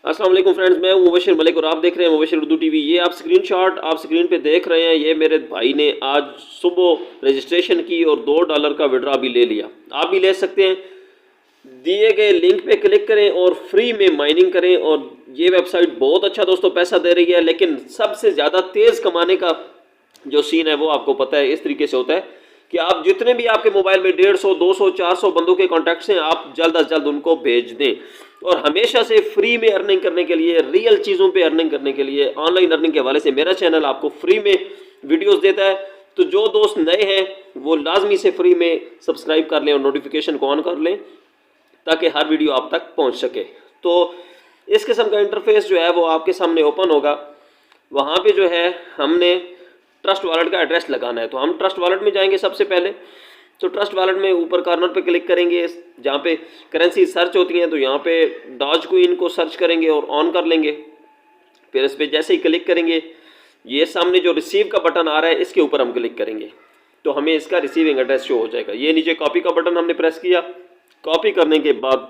अस्सलाम वालेकुम फ्रेंड्स, मैं हूं मुबशिर मलिक और आप देख रहे हैं मुबशिर उर्दू टीवी। ये आप स्क्रीनशॉट आप स्क्रीन पे देख रहे हैं, ये मेरे भाई ने आज सुबह रजिस्ट्रेशन की और $2 का विड्रा भी ले लिया। आप भी ले सकते हैं। दिए गए लिंक पे क्लिक करें और फ्री में माइनिंग करें। और ये वेबसाइट बहुत अच्छा दोस्तों पैसा दे रही है, लेकिन सबसे ज़्यादा तेज़ कमाने का जो सीन है वो आपको पता है। इस तरीके से होता है कि आप जितने भी आपके मोबाइल में 150, 200, 400 बंदों के कॉन्टैक्ट्स हैं, आप जल्द अज जल्द उनको भेज दें। और हमेशा से फ्री में अर्निंग करने के लिए, रियल चीज़ों पे अर्निंग करने के लिए, ऑनलाइन अर्निंग के हवाले से मेरा चैनल आपको फ्री में वीडियोस देता है। तो जो दोस्त नए हैं वो लाजमी से फ्री में सब्सक्राइब कर लें और नोटिफिकेशन को ऑन कर लें ताकि हर वीडियो आप तक पहुंच सके। तो इस किस्म का इंटरफेस जो है वो आपके सामने ओपन होगा। वहाँ पे जो है हमने ट्रस्ट वॉलेट का एड्रेस लगाना है। तो हम ट्रस्ट वॉलेट में जाएंगे सबसे पहले। तो ट्रस्ट वॉलेट में ऊपर कॉर्नर पे क्लिक करेंगे, जहाँ पे करेंसी सर्च होती हैं, तो यहाँ पे डॉज कॉइन को सर्च करेंगे और ऑन कर लेंगे। फिर इस पर जैसे ही क्लिक करेंगे, ये सामने जो रिसीव का बटन आ रहा है इसके ऊपर हम क्लिक करेंगे तो हमें इसका रिसीविंग एड्रेस शो हो जाएगा। ये नीचे कॉपी का बटन हमने प्रेस किया। कॉपी करने के बाद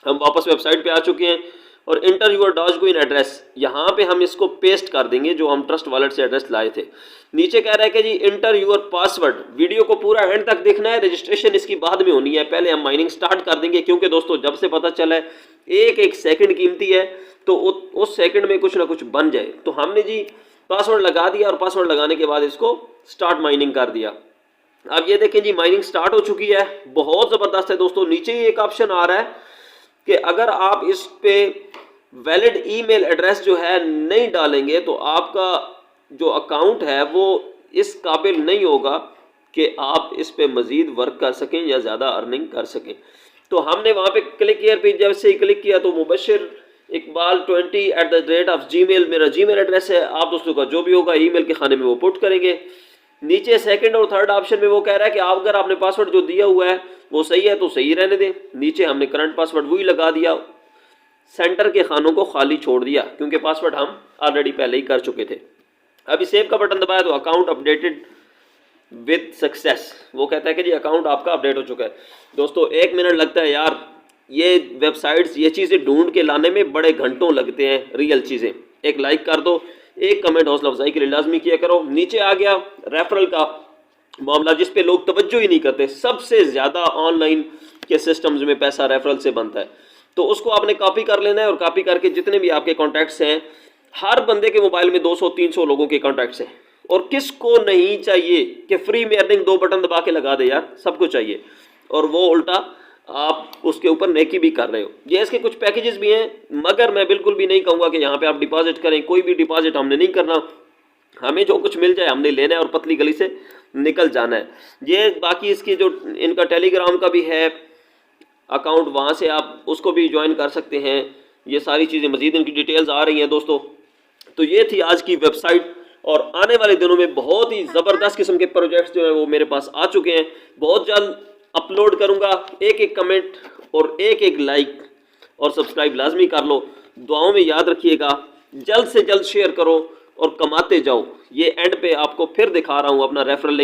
हम वापस वेबसाइट पे आ चुके हैं और enter your Dogecoin address, यहाँ पे हम इसको पेस्ट कर देंगे जो हम ट्रस्ट वॉलेट से एड्रेस लाए थे। नीचे कह रहा है कि जी इंटर यूर पासवर्ड। वीडियो को पूरा एंड तक देखना है, रजिस्ट्रेशन इसकी बाद में होनी है। पहले हम माइनिंग स्टार्ट कर देंगे क्योंकि दोस्तों जब से पता चला है एक एक सेकंड कीमती है, तो उस सेकंड में कुछ ना कुछ बन जाए। तो हमने जी पासवर्ड लगा दिया और पासवर्ड लगाने के बाद इसको स्टार्ट माइनिंग कर दिया। अब ये देखें जी माइनिंग स्टार्ट हो चुकी है, बहुत ज़बरदस्त है दोस्तों। नीचे ही एक ऑप्शन आ रहा है कि अगर आप इस पे वैलिड ईमेल एड्रेस जो है नहीं डालेंगे तो आपका जो अकाउंट है वो इस काबिल नहीं होगा कि आप इस पे मज़ीद वर्क कर सकें या ज़्यादा अर्निंग कर सकें। तो हमने वहाँ पे क्लिक किया। पे जब से ही क्लिक किया तो मुबशिर इकबाल 20@gmail मेरा जीमेल एड्रेस है। आप दोस्तों का जो भी होगा ईमेल के खाने में वो पुट करेंगे। नीचे सेकंड और थर्ड ऑप्शन में वो कह रहा है कि आप अगर आपने पासवर्ड जो दिया हुआ है वो सही है तो सही रहने दें। नीचे हमने करंट पासवर्ड वही लगा दिया, सेंटर के खानों को खाली छोड़ दिया क्योंकि पासवर्ड हम ऑलरेडी पहले ही कर चुके थे। अभी सेव का बटन दबाया तो अकाउंट अपडेटेड विद सक्सेस, वो कहता है कि जी अकाउंट आपका अपडेट हो चुका है। दोस्तों 1 मिनट लगता है यार, ये वेबसाइट्स ये चीज़ें ढूंढ के लाने में बड़े घंटों लगते हैं। रियल चीज़ें, एक लाइक कर दो, एक कमेंट हौसला अफजाई के लिए लाजमी किया करो। नीचे आ गया रेफरल का मामला जिस पे लोग तवज्जो ही नहीं करते। सबसे ज़्यादा ऑनलाइन के सिस्टम्स में पैसा रेफरल से बनता है, तो उसको आपने कॉपी कर लेना है और कॉपी करके जितने भी आपके कॉन्टैक्ट्स हैं, हर बंदे के मोबाइल में 200-300 लोगों के कॉन्टैक्ट्स हैं। और किसको नहीं चाहिए कि फ्री में अर्निंग 2 बटन दबा के लगा दे यार, सबको चाहिए। और वो उल्टा आप उसके ऊपर नेकी भी कर रहे हो। ये इसके कुछ पैकेजेस भी हैं, मगर मैं बिल्कुल भी नहीं कहूँगा कि यहाँ पे आप डिपॉजिट करें। कोई भी डिपॉजिट हमने नहीं करना, हमें जो कुछ मिल जाए हमने लेना है और पतली गली से निकल जाना है। ये बाकी इसकी जो इनका टेलीग्राम का भी है अकाउंट, वहाँ से आप उसको भी ज्वाइन कर सकते हैं। ये सारी चीज़ें मज़ीद इनकी डिटेल्स आ रही हैं दोस्तों। तो ये थी आज की वेबसाइट, और आने वाले दिनों में बहुत ही ज़बरदस्त किस्म के प्रोजेक्ट्स जो हैं वो मेरे पास आ चुके हैं। बहुत जल्द अपलोड करूँगा। एक एक कमेंट और एक एक लाइक और सब्सक्राइब लाजमी कर लो। दुआओं में याद रखिएगा, जल्द से जल्द शेयर करो और कमाते जाओ। ये एंड पे आपको फिर दिखा रहा हूँ अपना रेफरल लिंक।